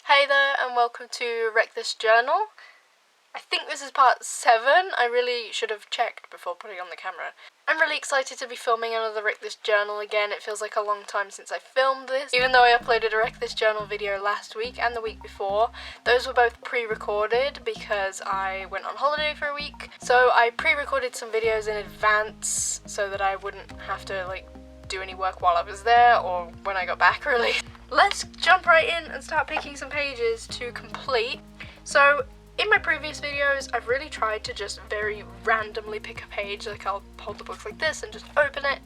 Hey there and welcome to Wreck This Journal. I think this is part 7. I really should have checked before putting on the camera. I'm really excited to be filming another Wreck This Journal again. It feels like a long time since I filmed this. Even though I uploaded a Wreck This Journal video last week and the week before, those were both pre-recorded because I went on holiday for a week. So I pre-recorded some videos in advance so that I wouldn't have to do any work while I was there or when I got back really. Let's jump right in and start picking some pages to complete. So in my previous videos I've really tried to just very randomly pick a page, like I'll hold the book like this and just open it.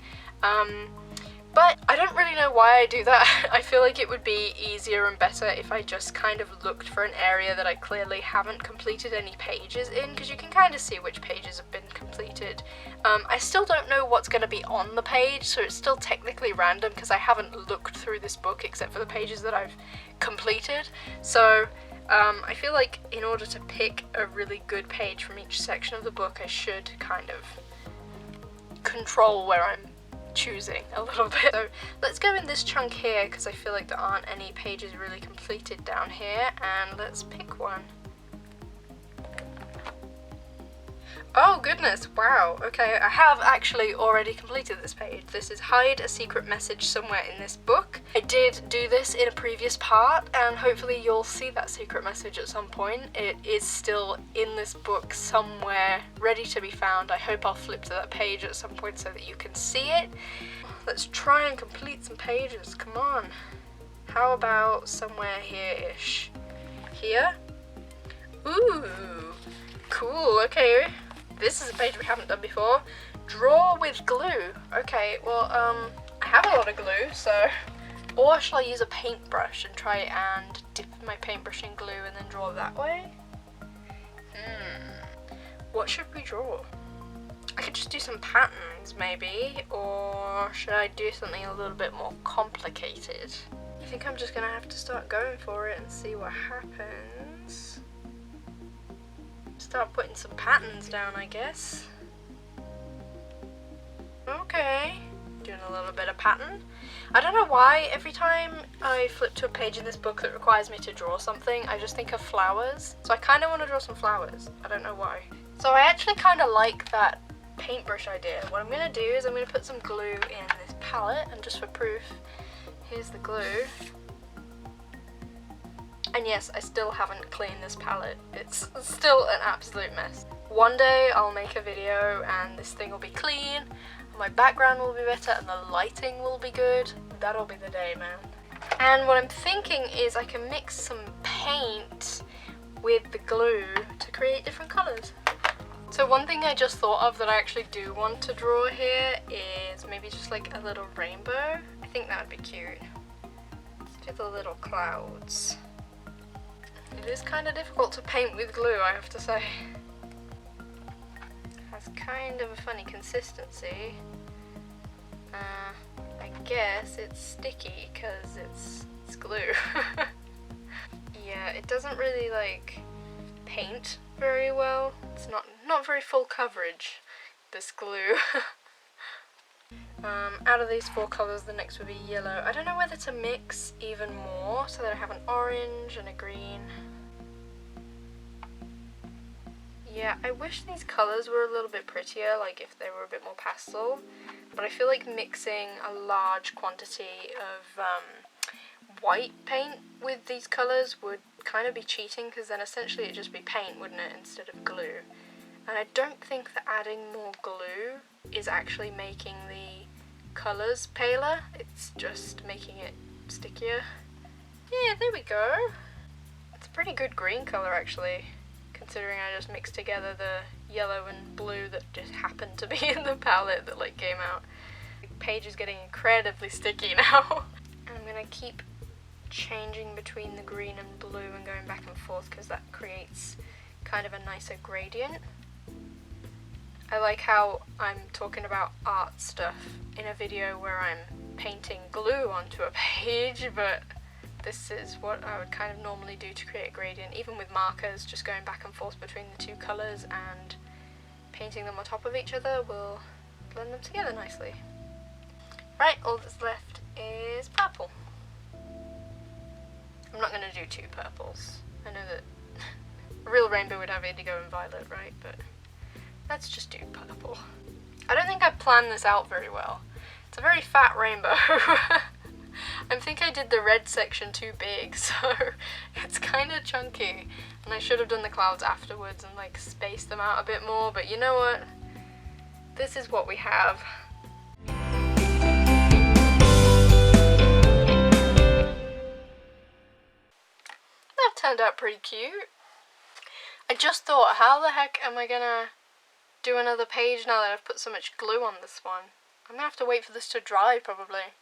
But I don't really know why I do that. I feel like it would be easier and better if I just kind of looked for an area that I clearly haven't completed any pages in, because you can kind of see which pages have been completed. I still don't know what's going to be on the page, so it's still technically random because I haven't looked through this book except for the pages that I've completed. So I feel like in order to pick a really good page from each section of the book, I should kind of control where I'm choosing a little bit. So let's go in this chunk here because I feel like there aren't any pages really completed down here, and let's pick one. Oh goodness, wow, okay, I have actually already completed this page. This is Hide a Secret Message Somewhere in This Book. I did do this in a previous part and hopefully you'll see that secret message at some point. It is still in this book somewhere, ready to be found. I hope I'll flip to that page at some point so that you can see it. Let's try and complete some pages, come on. How about somewhere here-ish? Here? Ooh, cool, okay. This is a page we haven't done before. Draw with glue. Okay, well, I have a lot of glue, so... Or shall I use a paintbrush and try and dip my paintbrush in glue and then draw that way? What should we draw? I could just do some patterns, maybe, or should I do something a little bit more complicated? I think I'm just gonna have to start going for it and see what happens. Start putting some patterns down, I guess. Okay, doing a little bit of pattern. I don't know why every time I flip to a page in this book that requires me to draw something, I just think of flowers. So I kind of want to draw some flowers. I don't know why. So I actually kind of like that paintbrush idea. What I'm going to do is I'm going to put some glue in this palette, and just for proof, here's the glue. And yes, I still haven't cleaned this palette. It's still an absolute mess. One day I'll make a video and this thing will be clean, my background will be better, and the lighting will be good. That'll be the day, man. And what I'm thinking is I can mix some paint with the glue to create different colours. So one thing I just thought of that I actually do want to draw here is maybe just like a little rainbow. I think that would be cute. Let's do the little clouds. It is kind of difficult to paint with glue, I have to say. It has kind of a funny consistency. I guess it's sticky because it's glue. Yeah, it doesn't really paint very well. It's not very full coverage, this glue. Out of these 4 colours, the next would be yellow. I don't know whether to mix even more so that I have an orange and a green. Yeah, I wish these colours were a little bit prettier, like if they were a bit more pastel. But I feel like mixing a large quantity of white paint with these colours would kind of be cheating, because then essentially it'd just be paint, wouldn't it, instead of glue. And I don't think that adding more glue is actually making the colours paler, it's just making it stickier. Yeah, there we go. It's a pretty good green colour actually, considering I just mixed together the yellow and blue that just happened to be in the palette that came out. The page is getting incredibly sticky now. And I'm gonna keep changing between the green and blue and going back and forth because that creates kind of a nicer gradient. I like how I'm talking about art stuff in a video where I'm painting glue onto a page, but this is what I would kind of normally do to create a gradient, even with markers, just going back and forth between the 2 colours and painting them on top of each other will blend them together nicely. Right, all that's left is purple. I'm not going to do 2 purples. I know that a real rainbow would have indigo and violet, right? But let's just do purple. I don't think I planned this out very well. It's a very fat rainbow. I think I did the red section too big, so it's kind of chunky. And I should have done the clouds afterwards and like spaced them out a bit more, but you know what? This is what we have. That turned out pretty cute. I just thought, how the heck am I gonna do another page now that I've put so much glue on this one? I'm gonna have to wait for this to dry, probably.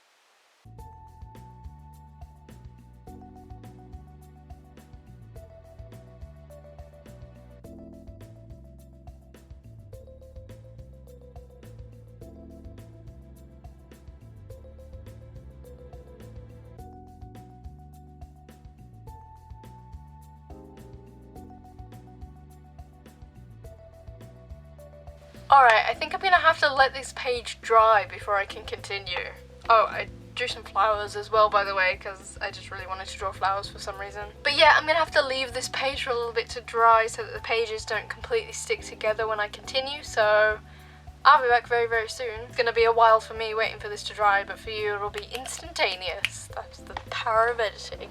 Alright, I think I'm gonna have to let this page dry before I can continue. Oh, I drew some flowers as well, by the way, because I just really wanted to draw flowers for some reason. But yeah, I'm gonna have to leave this page for a little bit to dry so that the pages don't completely stick together when I continue, so I'll be back very, very soon. It's gonna be a while for me waiting for this to dry, but for you it'll be instantaneous. That's the power of editing.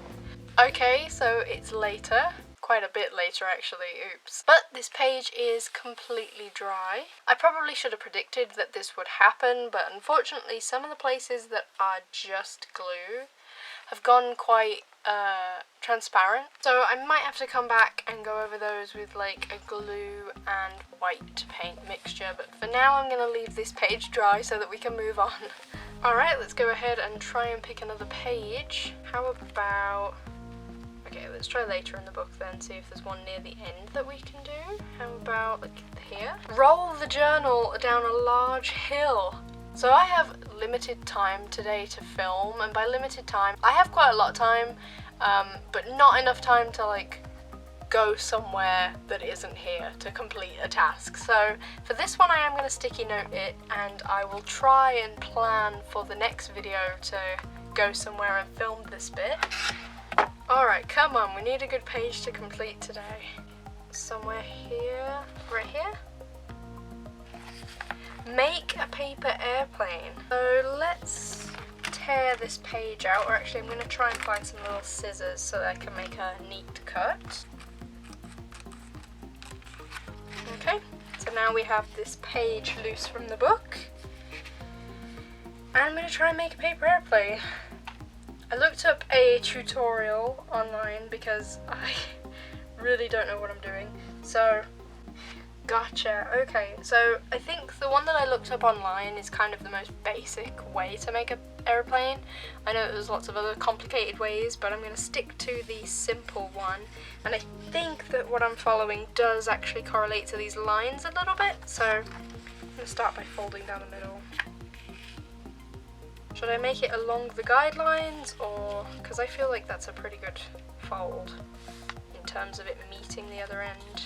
Okay, so it's later. Quite a bit later actually, oops. But this page is completely dry. I probably should have predicted that this would happen, but unfortunately some of the places that are just glue have gone quite transparent. So I might have to come back and go over those with like a glue and white paint mixture, but for now I'm going to leave this page dry so that we can move on. Alright, let's go ahead and try and pick another page. How about... Okay, let's try later in the book then, see if there's one near the end that we can do. How about like here? Roll the journal down a large hill. So I have limited time today to film, and by limited time, I have quite a lot of time, but not enough time to like go somewhere that isn't here to complete a task. So for this one I am going to sticky note it, and I will try and plan for the next video to go somewhere and film this bit. Alright, come on, we need a good page to complete today. Somewhere here, right here. Make a paper airplane. So let's tear this page out, or actually I'm going to try and find some little scissors so that I can make a neat cut. Okay, so now we have this page loose from the book. And I'm going to try and make a paper airplane. I looked up a tutorial online because I really don't know what I'm doing. So, gotcha. Okay, so I think the one that I looked up online is kind of the most basic way to make an airplane. I know there's lots of other complicated ways, but I'm going to stick to the simple one. And I think that what I'm following does actually correlate to these lines a little bit. So, I'm going to start by folding down the middle. Should I make it along the guidelines, or, because I feel like that's a pretty good fold in terms of it meeting the other end,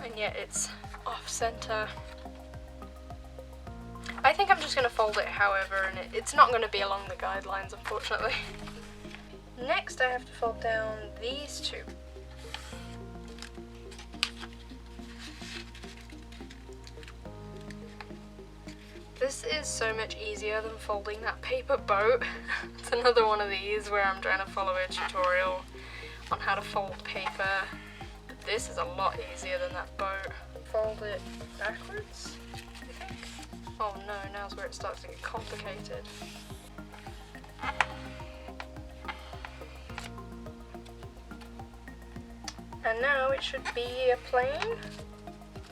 and yet it's off center. I think I'm just going to fold it however, and it's not going to be along the guidelines, unfortunately. Next I have to fold down these two. This is so much easier than folding that paper boat. It's another one of these where I'm trying to follow a tutorial on how to fold paper. But this is a lot easier than that boat. Fold it backwards, I think. Oh no, now's where it starts to get complicated. And now it should be a plane.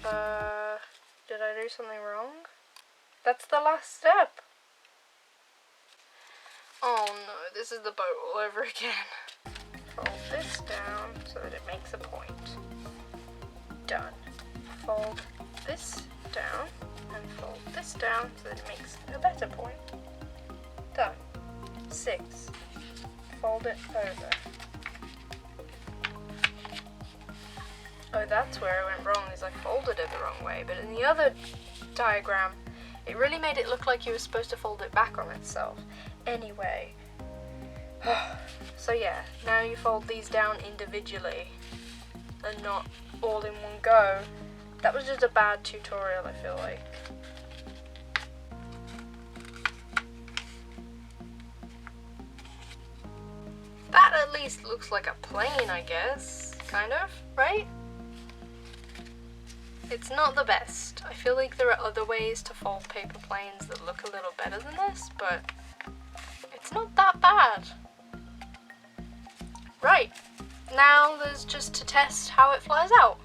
Did I do something wrong? That's the last step. Oh no, this is the boat all over again. Fold this down so that it makes a point. Done. Fold this down and fold this down so that it makes a better point. Done. 6. Fold it over. Oh, that's where I went wrong, is I folded it the wrong way, but in the other diagram, it really made it look like you were supposed to fold it back on itself. Anyway, So yeah, now you fold these down individually and not all in one go. That was just a bad tutorial, I feel like. That at least looks like a plane, I guess. Kind of, right? It's not the best. I feel like there are other ways to fold paper planes that look a little better than this, but it's not that bad. Right, now there's just to test how it flies out.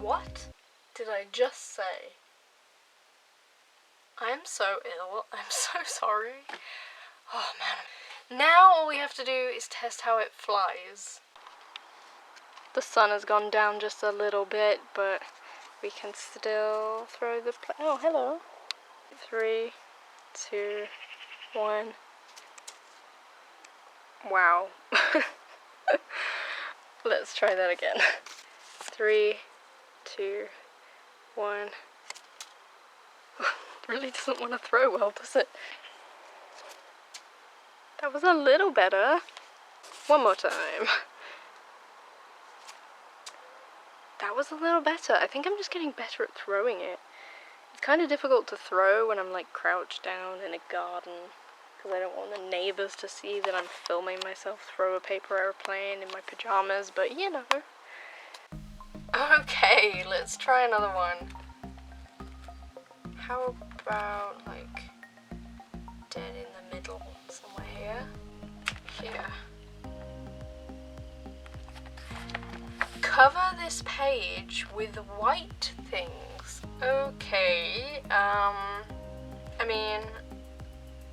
What did I just say? I'm so ill. I'm so sorry. Oh man. Now all we have to do is test how it flies. The sun has gone down just a little bit, but we can still throw the plane. Oh, hello. 3, 2, 1. Wow. Let's try that again. 3, 2, 1. Really doesn't want to throw well, does it? That was a little better. One more time. That was a little better. I think I'm just getting better at throwing it. It's kind of difficult to throw when I'm like crouched down in a garden, because I don't want the neighbours to see that I'm filming myself throw a paper airplane in my pajamas, but you know. Okay, let's try another one. How about like dead in the middle, somewhere here? Here. Cover this page with white things. Okay, I mean,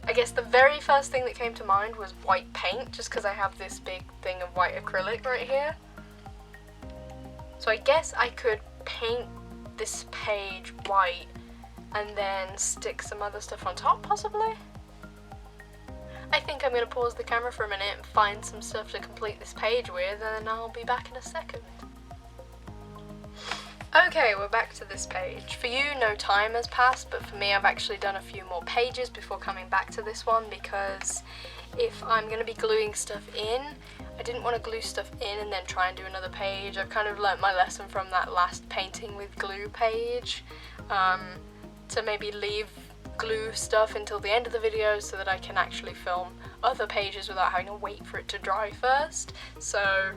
I guess the very first thing that came to mind was white paint, just because I have this big thing of white acrylic right here. So I guess I could paint this page white and then stick some other stuff on top, possibly? I think I'm going to pause the camera for a minute and find some stuff to complete this page with, and then I'll be back in a second. Okay, we're back to this page. For you, no time has passed, but for me, I've actually done a few more pages before coming back to this one, because if I'm going to be gluing stuff in, I didn't want to glue stuff in and then try and do another page. I've kind of learnt my lesson from that last painting with glue page, to maybe leave glue stuff until the end of the video so that I can actually film other pages without having to wait for it to dry first. So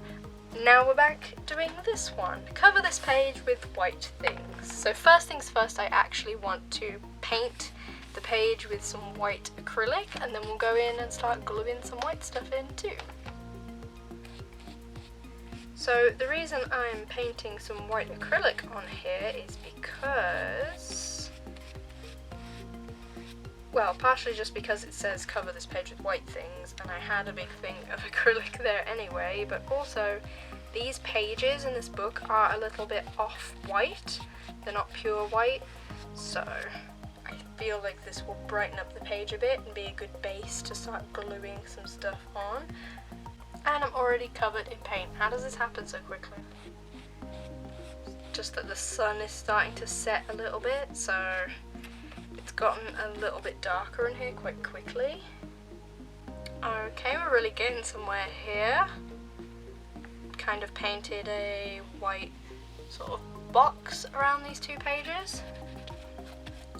now we're back doing this one. Cover this page with white things. So first things first, I actually want to paint the page with some white acrylic, and then we'll go in and start gluing some white stuff in too. So the reason I'm painting some white acrylic on here is because, well, partially just because it says cover this page with white things, and I had a big thing of acrylic there anyway, but also these pages in this book are a little bit off-white. They're not pure white, so I feel like this will brighten up the page a bit and be a good base to start gluing some stuff on. And I'm already covered in paint. How does this happen so quickly? Just that the sun is starting to set a little bit, so it's gotten a little bit darker in here quite quickly. Okay, we're really getting somewhere here. Kind of painted a white sort of box around these two pages.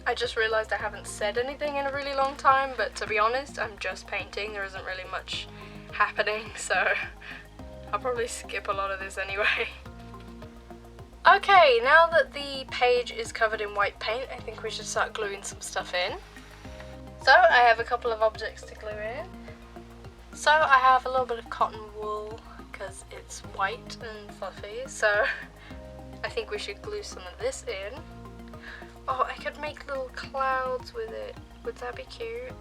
I just realised I haven't said anything in a really long time, but to be honest, I'm just painting. There isn't really much happening, so I'll probably skip a lot of this anyway. Okay, now that the page is covered in white paint, I think we should start gluing some stuff in. So I have a couple of objects to glue in. So I have a little bit of cotton wool because it's white and fluffy, so I think we should glue some of this in. Oh, I could make little clouds with it. Would that be cute?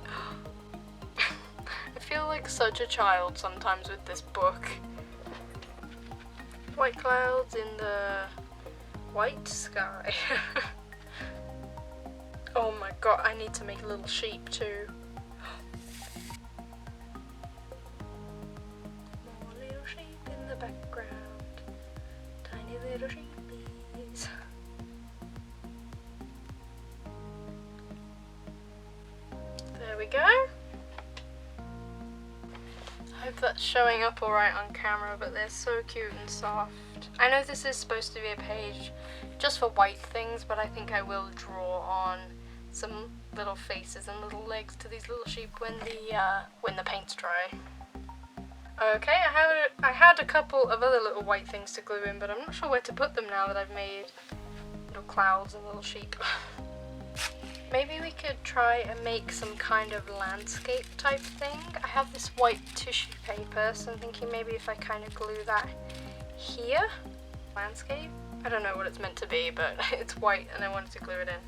I feel like such a child sometimes with this book. White clouds in the white sky. Oh my god, I need to make a little sheep too. More little sheep in the background. Tiny little sheepies. There we go. showing up alright on camera, but they're so cute and soft. I know this is supposed to be a page just for white things, but I think I will draw on some little faces and little legs to these little sheep when the paint's dry. Okay, I had a couple of other little white things to glue in, but I'm not sure where to put them now that I've made little clouds and little sheep. Maybe we could try and make some kind of landscape type thing. I have this white tissue paper, so I'm thinking maybe if I kind of glue that here. Landscape? I don't know what it's meant to be, but it's white and I wanted to glue it in.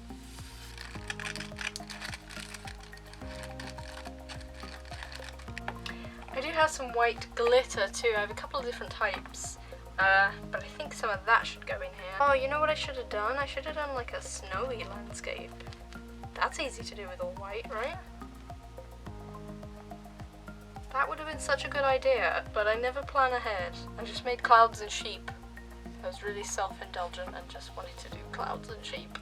I do have some white glitter too. I have a couple of different types, but I think some of that should go in here. Oh, you know what I should have done? I should have done like a snowy landscape. That's easy to do with all white, right? That would have been such a good idea, but I never plan ahead. I just made clouds and sheep. I was really self-indulgent and just wanted to do clouds and sheep.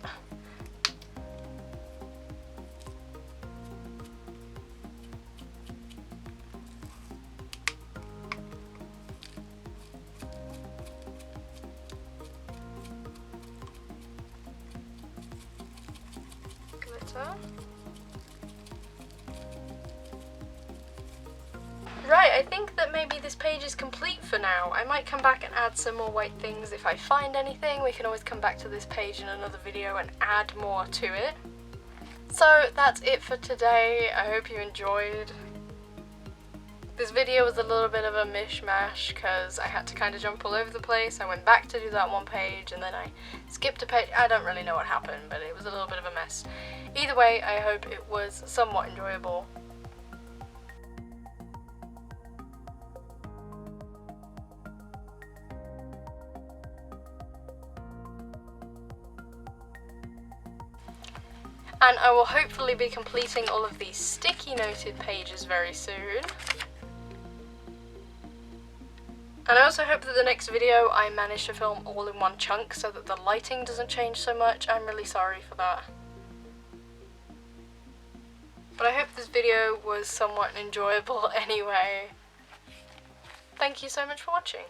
Right, I think that maybe this page is complete for now. I might come back and add some more white things if I find anything. We can always come back to this page in another video and add more to it. So that's it for today. I hope you enjoyed. This video was a little bit of a mishmash because I had to kind of jump all over the place. I went back to do that one page and then I skipped a page. I don't really know what happened, but it was a little bit of a mess. Either way, I hope it was somewhat enjoyable. And I will hopefully be completing all of these sticky noted pages very soon. And I also hope that the next video I manage to film all in one chunk so that the lighting doesn't change so much. I'm really sorry for that. But I hope this video was somewhat enjoyable anyway. Thank you so much for watching.